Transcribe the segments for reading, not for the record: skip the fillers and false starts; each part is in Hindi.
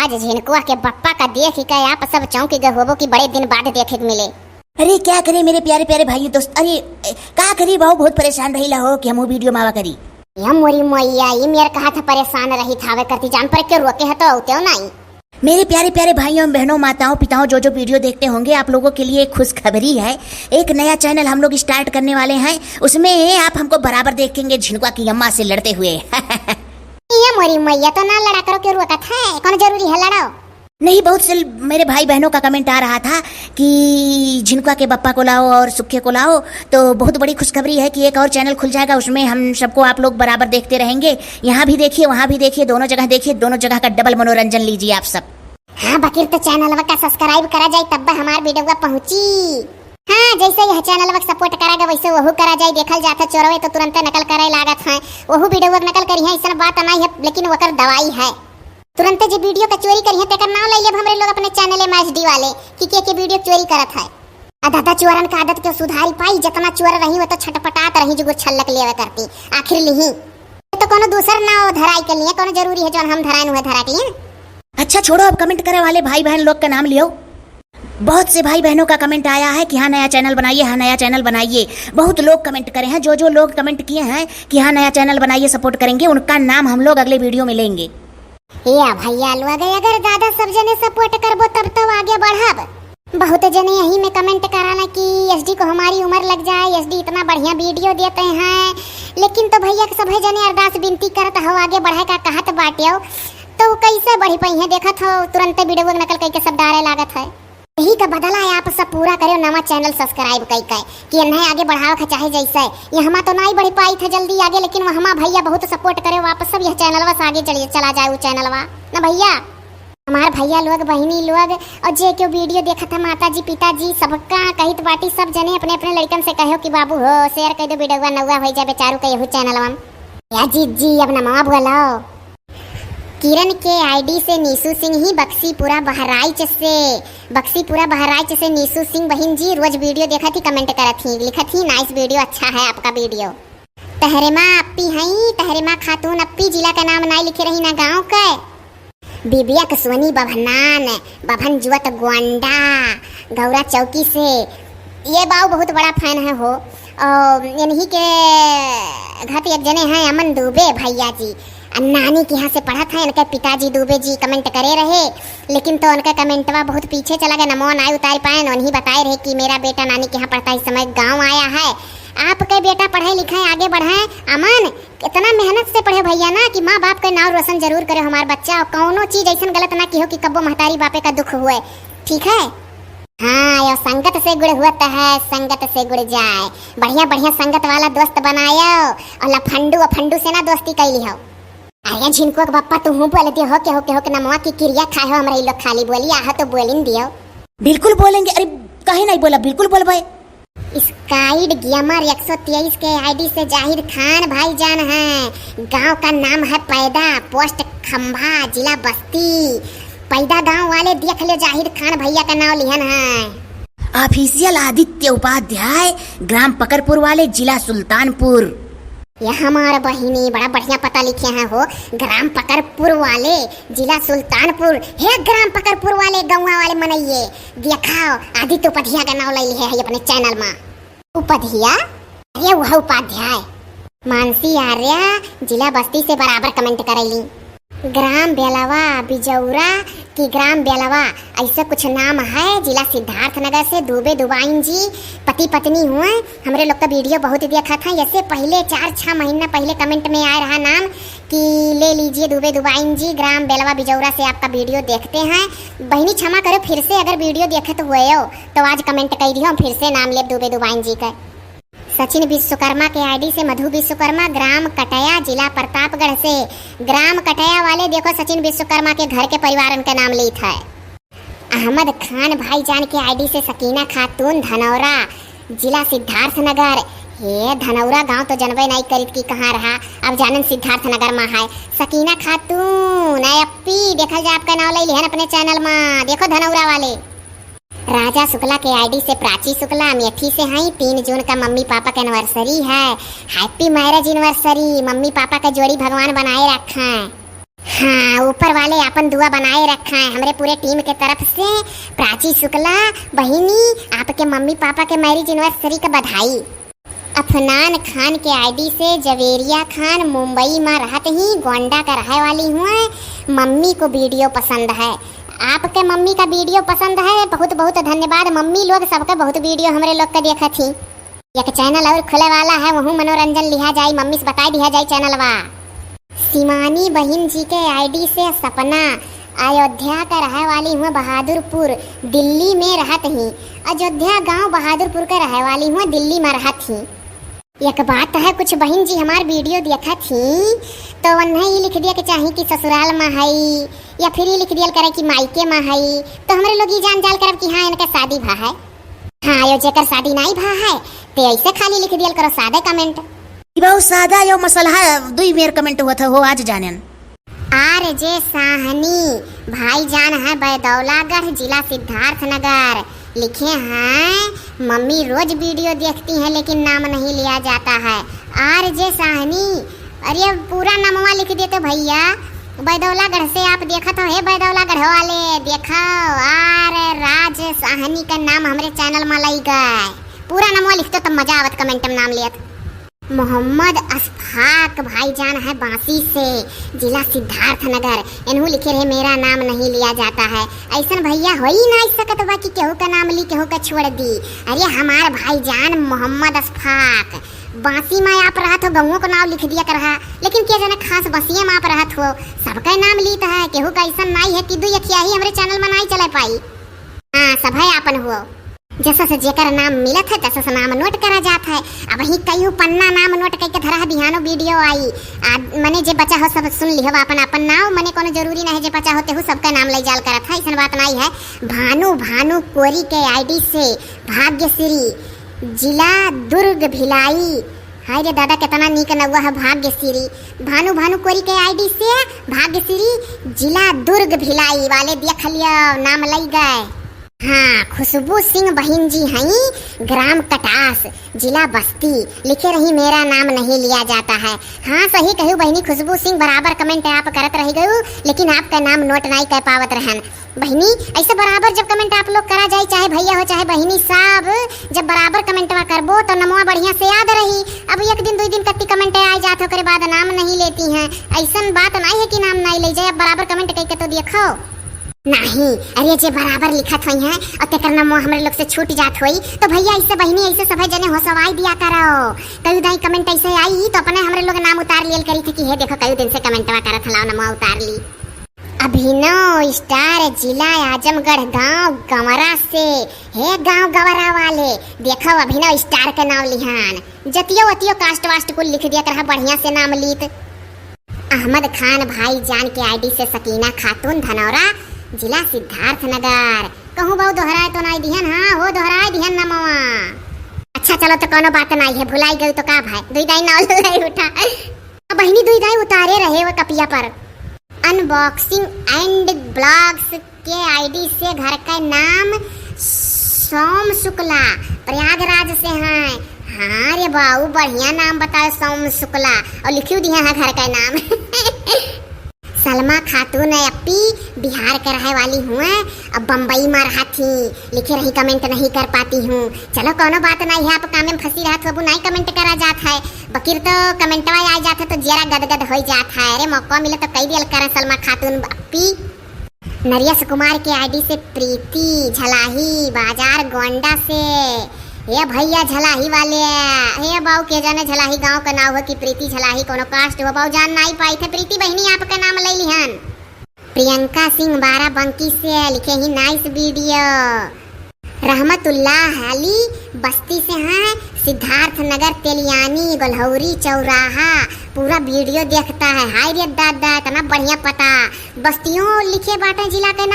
आज झिनकुआ के बप्पा का देख के आप सब चौंक गए होबो कि बड़े दिन बाद देखे के मिले। अरे क्या करे मेरे प्यारे प्यारे भाई दोस्त, अरे का करी बहु बहुत परेशान रही हो कि हम वीडियो मावा करी। यम मोरी मैया ये मेरे कहा था परेशान रही था करती जान पर के रोके है तो होते नहीं। मेरे प्यारे प्यारे भाइयों बहनों माताओं पिताओं जो वीडियो देखते होंगे आप लोगों के लिए एक खुशखबरी है। एक नया चैनल हम लोग स्टार्ट करने वाले हैं, उसमें आप हमको बराबर देखेंगे झिनकुआ की अम्मा से लड़ते हुए। ये मोरी मैया तो ना लड़ा करो, क्यों रोका था, कौन जरूरी है लड़ाओ। नहीं, बहुत से मेरे भाई बहनों का कमेंट आ रहा था कि झिनकुआ के बप्पा को लाओ और सुखे को लाओ, तो बहुत बड़ी खुशखबरी है कि एक और चैनल खुल जाएगा, उसमें हम सबको आप लोग बराबर देखते रहेंगे। यहाँ भी देखिए वहाँ भी देखिए, दोनों जगह देखिए, दोनों जगह का डबल मनोरंजन लीजिए आप सब। हाँ बकीर तो चैनल का सब्सक्राइब करा जाए तब हमार वीडियो पहुँची। हाँ जैसे यह चैनल सपोर्ट कराएगा वैसे वह करा जाए। देखल जाता चोरवे तो तुरंत नकल करे लागत है, वह वीडियो नकल करी है, ऐसा बात नहीं है, लेकिन वकर दवाई है। तुरंत जो वीडियो का चोरी करी है तेकर नाम ले लेब हमरे लोग अपने चैनल MSD वाले कि के वीडियो चोरी करत है। दादा चोरन का आदत के सुधारी पाई, जितना चोर रही वो तो छटपटात रही जो छल्लक लेवे करती आखिर लिही तो कोनो दूसर ना धराई के लिए कोनो जरूरी है जो हम धराइन हुए धरा के लिए। अच्छा छोड़ो, अब कमेंट करे वाले भाई बहन लोग का नाम लियो। बहुत से भाई बहनों का कमेंट आया है कि हाँ नया चैनल बनाइए, हाँ नया चैनल बनाइए। बहुत लोग कमेंट करे हैं, जो लोग कमेंट किए हैं कि हाँ नया चैनल बनाइए सपोर्ट करेंगे, उनका नाम हम लोग अगले वीडियो में लेंगे। या भैया लोग अगर दादा सब जने सपोर्ट करबो तब तो आगे बढ़ब। बहुत जने यही में कमेंट कराना कि SD को हमारी उम्र लग जाए, SD इतना बढ़िया वीडियो देते हैं, लेकिन तो भैया सभी जने अरदास विनती करत हो आगे बढ़े का कहत बाटियो तो कैसे बढ़ी पाई है। देखत हो तुरंत वीडियो नकल करके सब डारे लागत है। यही का बदला है आप सब पूरा करो, नवा चैनल सब्सक्राइब कई कि नहीं आगे बढ़ाओ का चाहे जैसे ये हमा तो नहीं बढ़ पाई था जल्दी आगे, लेकिन वह हमा भैया बहुत सपोर्ट करे वापस सब यह चैनल बस आगे चला जाए वो चैनल ना भैया। हमारे भैया लोग बहनी लोग और जे क्यों वीडियो देखा था माता जी पिताजी सबका कहित बाटी सब जने अपने अपने लड़कन से कहो कि बाबू हो शेयर कर दो वीडियो नौवा हो जाए बेचारू का यहू चैनल या जी अपना मामा बोलाओ। किरण के ID से नीसू सिंह ही बक्सीपुरा बहराइच से नीसू सिंह बहन जी रोज वीडियो देखा थी, कमेंट करा थी, लिखा थी नाइस वीडियो, अच्छा है आपका वीडियो। तहरेमा अप्पी हई, तहरेमा खातून अप्पी, जिला का नाम नहीं लिखे रही ना गाँव का। बिबिया कसवनी बभन जुवत गोंडा गौरा चौकी से, ये बाऊ बहुत बड़ा फैन है हो। और इन्हीं के घर एक जने हैं अमन दुबे भैया जी, नानी के यहाँ से पढ़ा था, इनके पिताजी दुबे जी कमेंट करे रहे, लेकिन तो उनका कमेंटवा बहुत पीछे चला गया, नमो ना उतार पाए। उन्हीं बताए रहे कि मेरा बेटा नानी के यहाँ पढ़ता है, इस समय गाँव आया है, आपके बेटा पढ़े लिखे आगे बढ़े। अमन इतना मेहनत से पढ़े भैया ना कि माँ बाप का नाम रोशन जरूर करे हमारा बच्चा, और कौनो चीज ऐसा गलत ना की हो कि कब्बो महतारी बापे का दुख हुए, ठीक है। हाँ संगत से गुड़ हुआ है, संगत से गुड़ जाए, बढ़िया बढ़िया संगत वाला दोस्त बनायो और लफंडू से ना दोस्ती कैली हो। अरे झिनको के बप्पा तू हूँ बोलती हो के नमवा की क्रिया खाए हो, हमारे लोग खाली बोली आह तो बोलिन दियो। बिल्कुल बोलेंगे, अरे कहे नहीं बोला, बिल्कुल बोल भाई। स्काइड ग्यामर 123 के ID से जाहिर खान भाईजान है, गांव का नाम है पैदा, पोस्ट खंभा, जिला बस्ती। पैदा गांव वाले देख ले जाहिर खान भैया का नाम लिहन है। ऑफिशियल आदित्य उपाध्याय, ग्राम पकरपुर वाले, जिला सुल्तानपुर। यह हमारा बहिनी बड़ा बढ़िया पता लिखे हैं हो, ग्राम पकरपुर वाले, जिला सुल्तानपुर। हे ग्राम पकरपुर वाले गाँव वाले मनइये दिखाओ, आदित्य उपाध्याय का नाम ले है अपने चैनल में। उपाध्याय अरे वह उपाध्याय, मानसी आर्या, जिला बस्ती से बराबर कमेंट करेली। ग्राम बेलवा बिजौरा की ग्राम बेलवा ऐसा कुछ नाम है, जिला सिद्धार्थनगर से दुबे दुबाइन जी पति पत्नी हुए। हमरे लोग का वीडियो बहुत देखा था, ऐसे पहले 4-6 महीना पहले कमेंट में आ रहा नाम कि ले लीजिए दुबे दुबाइन जी, ग्राम बेलवा बिजौरा से आपका वीडियो देखते हैं। बहनी क्षमा करो, फिर से अगर वीडियो देखे तो हुए हो तो आज कमेंट कर दियो, फिर से नाम ले दुबे दुबाइन जी का। सचिन विश्वकर्मा के ID से मधु विश्वकर्मा, ग्राम कटया, जिला प्रतापगढ़ से। ग्राम कटया वाले देखो सचिन विश्वकर्मा के घर के परिवार का नाम ली था। अहमद खान भाईजान के ID से सकीना खातून, धनौरा, जिला सिद्धार्थनगर। ये धनौरा गांव तो जनबे नहीं करीत की कहाँ रहा, अब जानन सिद्धार्थनगर में है। सकीना खातून अप्पी देखल जा आपका नाम ले लिहन अपने चैनल में, देखो धनौरा वाले। राजा शुक्ला के ID से प्राची शुक्ला, मेथी से हैं। 3 जून का मम्मी पापा का एनिवर्सरी है, happy marriage anniversary. Mummy papa का जोड़ी भगवान बनाए रखा है। हाँ, ऊपर वाले अपन दुआ बनाए रखा है हमरे पूरे टीम के तरफ से। प्राची शुक्ला बहिनी, आपके मम्मी पापा के मैरिज एनिवर्सरी का बधाई। अफनान खान के आईडी से जवेरिया खान, मुंबई में रहते ही गोंडा का रहे वाली हूँ। मम्मी को वीडियो पसंद है। आपके मम्मी का वीडियो पसंद है, बहुत बहुत धन्यवाद। मम्मी लोग सबका बहुत वीडियो हमरे लोग का देखा थी। एक चैनल और खुले वाला है, वहाँ मनोरंजन लिया जाए, मम्मी से बता दिया जाए चैनलवा। शिवानी बहन जी के आईडी से सपना, अयोध्या का रहे वाली हूँ, बहादुरपुर दिल्ली में रहत ही। अयोध्या गांव बहादुरपुर का रहे वाली हूँ, दिल्ली में रहत ही। एक बात है, कुछ बहन जी हमार वीडियो देखा थी तो वन्ना ही लिख दिया कि चाहे कि ससुराल में हई, या फिर ये लिख दिया करे कि मायके में हई। तो हमरे लोग ये जान जाल करब कि हाँ इनका शादी भा है। हाँ, यो जेकर शादी नहीं भा है तो ऐसे खाली लिख दिया करो सादे कमेंट। बहुत सादा यो मसला दुई मेर कमेंट हुआ था हो आज जानन। आर जे साहनी भाईजान है, बैदौलागढ़ जिला सिद्धार्थ नगर, लिखे हैं मम्मी रोज वीडियो देखती हैं लेकिन नाम नहीं लिया जाता है। आर जे साहनी, अरे पूरा नामवा लिख देते भैया। बैदौलागढ़ से आप देखा तो है, बैदौलागढ़ वाले देखो। आर राज साहनी का नाम हमारे चैनल में लग गए। पूरा नामवा लिखते तो मजा आवत कमेंट में नाम लिया। मोहम्मद अशफाक भाईजान है बांसी से, जिला सिद्धार्थ नगर, इन्हों लिखे रहे मेरा नाम नहीं लिया जाता है। ऐसा भैया हो ही ना सकत बा कि केहू का नाम ली केहू का छोड़ दी। अरे हमार भाईजान मोहम्मद अशफाक बांसी में आप रहत हो, गौओं को नाम लिख दिया कर रहा, लेकिन क्या जाने खास बसिया में आप रहत हो, सबका नाम लीत है। केहू का ऐसा नहीं है कि दू यखिया ही हमारे चैनल में नहीं चले पाई। हाँ, सब है आपन हुआ, जैसा से जेकर नाम मिलत है तैसा से नाम नोट करा जाता है। अब ही कई पन्ना नाम नोट करके धरा बिहानो वीडियो आई। मने जे बचा हो सब सुन लिहो अपन अपन नाम, मने कोनो जरूरी नहीं जे बचा होते हो सबका नाम ले जाल करत है, ऐसा बात नहीं है। भानु कोरी के आईडी से भाग्यश्री, जिला दुर्ग भिलाई। हाय रे दादा कितना नीक नौवा है भाग्यश्री। भानु कोरी के आईडी से भाग्यश्री, जिला दुर्ग भिलाई वाले देख लिया नाम ले गए। हाँ, खुशबू सिंह बहन जी हैं, ग्राम कटास, जिला बस्ती, लिखे रही मेरा नाम नहीं लिया जाता है। हाँ सही कहू बहनी खुशबू सिंह, बराबर कमेंट आप करत रह गयू लेकिन आपका नाम नोट नहीं कर पावत रहन। बहनी ऐसे बराबर जब कमेंट आप लोग करा जाए, चाहे भैया हो चाहे बहनी साहब, जब बराबर कमेंटवा करबो तो नमवा बढ़िया से याद रही। अब एक दिन दो दिन कत्ती कमेंट आ जात हो, करे बाद नाम नहीं लेती हैं, ऐसा बात नहीं है कि नाम नहीं ले जाए। अब बराबर कमेंट करके तो देखो नहीं। अरे जे बराबर लिखत हुई है और तेकर नाम हमारे लोग से छूट जात हुई तो भैया ऐसे बहनी ऐसे सब जने हो सवाई दिया करो। कई दाई कमेंट ऐसे आई तो अपने हमारे लोग नाम उतार लियल करी थी कि हे देखो कई दिन से कमेंटवा करत हलाओ, नाम उतार ली। अभिनव स्टार, जिला आजमगढ़, गांव गवरा से, हे गांव गवरा वाले देखो अभिनव स्टार का नाम लिहान। जतियो वतियो कास्ट वास्ट को लिख दिया कर बढ़िया से नाम लीत। अहमद खान भाई जान के आईडी से सकीना खातून, धनौरा, जिला सिद्धार्थ नगर। कहूँ बहु दोहराए तो नहीं दिहन। हाँ हो दोहराए दिहन नमवा। अच्छा चलो तो कोनो बात नहीं है, भुलाई गई तो का भाई दुई दाई नाल ले उठा। बहनी दुई दाई उतारे रहे वो कपिया पर। अनबॉक्सिंग एंड ब्लॉग्स के आईडी से घर का नाम सोम शुक्ला, प्रयागराज से हैं। हाँ रे बाबू बढ़िया नाम बताओ सोम शुक्ला, और लिखियो दिया है घर का नाम। सलमा खातून अपी, बिहार के रहे वाली हूँ, अब बम्बई में रहा थी, लिखे रही कमेंट नहीं कर पाती हूँ। चलो कोनो बात नहीं है, आप काम में फंसी रहा तो नहीं कमेंट करा जात है, बकीर तो कमेंटवा आ जाता तो जरा गदगद हो जाता है। अरे मौका मिले तो कई दिल करें सलमा खातून अपी। नरियस कुमार के आईडी से प्रीति झलाही, बाजार गोंडा से। ये भैया झलाही वाले, हे बाऊ के जाने झलाही गांव का नाम हो कि प्रीति झलाही, कोनो कास्ट हो बाऊ जान नहीं पाई थे। प्रीति बहनी आपका नाम ले लिहन। प्रियंका सिंह बाराबंकी से, लिखे ही नाइस वीडियो। रहमतुल्लाह अली बस्ती से हैं, सिद्धार्थ नगर, तेलियानी, गोलहौरी चौराहा, पूरा वीडियो देखता है। हाय रे दादा इतना बढ़िया पता, बस्तियों लिखे बाटे, जिला के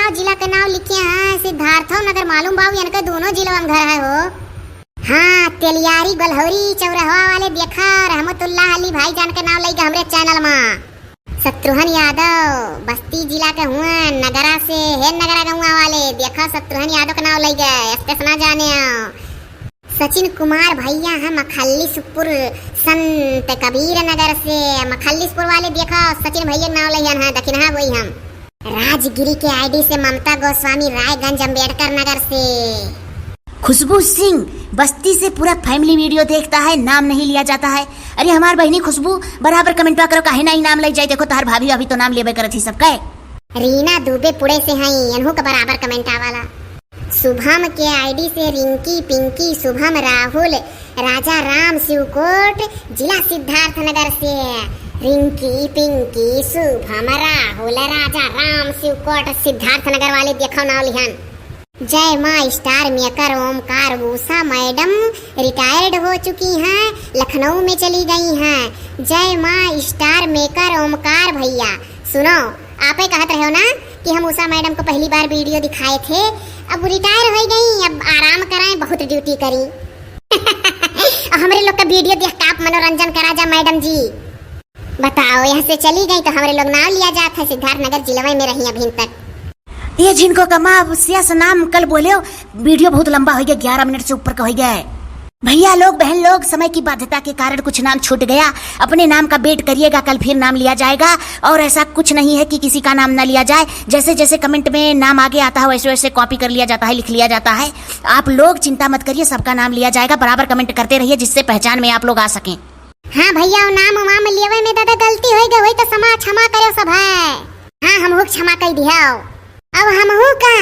नाम लिखे हैं सिद्धार्थ नगर, मालूम बाबू इनका दोनों जिलों में घर है हो। हाँ, तेलियारी गोलहौरी चौराहा वाले देखा, रहमतुल्लाह अली भाई जान के नाम लेगा हमरे चैनल में। शत्रुघ्न यादव बस्ती जिला के हुआ, नगरा से है, नगरा गाँव वाले देखा शत्रुघ्न यादव का नाम ले गए, स्टेशन जाने। सचिन कुमार भैया हम मखल्लीसपुर संत कबीर नगर से। मखल्लीसपुर वाले देखो सचिन भैया नाव लियन है, दखिन है वही हम। राजगिरी के आईडी से ममता गोस्वामी रायगंज अम्बेडकर नगर से। खुशबू सिंह बस्ती से पूरा फैमिली वीडियो देखता है, नाम नहीं लिया जाता है। अरे हमार बहनी खुशबू बराबर कमेंटवा करो, काहे नहीं नाम लग जाए। देखो तार भाभी अभी तो नाम लेबे करत थी सबका। रीना दुबे पुणे से हैं, इन्हों का बराबर कमेंट आवाला। शुभम के आईडी से रिंकी पिंकी शुभम राहुल राजा राम शिवकोट जिला सिद्धार्थ नगर से। रिंकी पिंकी शुभम राहुल राजा राम शिवकोट सिद्धार्थ नगर वाले देखो नाव लिहन। जय माँ star maker Omkar Usha madam retired हो चुकी हैं, लखनऊ में चली गई हैं। जय माँ स्टार मेकर ओमकार भैया सुनो, आप ही कहते रहो ना कि हम उषा मैडम को पहली बार वीडियो दिखाए थे, अब रिटायर हो गई, अब आराम कराएं, बहुत ड्यूटी करी। हमारे लोग का वीडियो देख के आप मनोरंजन करा जा मैडम जी। बताओ यहाँ से चली गई तो हमारे लोग नाम लिया जाता है, सिद्धार्थ नगर जिले में रही अभी तक। ये जिनको कमावस्या से नाम कल बोले हो, वीडियो बहुत लंबा हो गया, 11 मिनट से ऊपर का हो गया है। भैया लोग बहन लोग समय की बाध्यता के कारण कुछ नाम छूट गया, अपने नाम का वेट करिएगा, कल फिर नाम लिया जाएगा। और ऐसा कुछ नहीं है कि किसी का नाम ना लिया जाए, जैसे जैसे कमेंट में नाम आगे आता है वैसे वैसे कॉपी कर लिया जाता है, लिख लिया जाता है। आप लोग चिंता मत करिए, सबका नाम लिया जाएगा। बराबर कमेंट करते रहिए जिससे पहचान में आप लोग आ सकें। हाँ भैया नाम वाम लेवे में दादा गलती हो गई तो क्षमा करो सब है। हाँ हम क्षमा कर दिया, अब हम का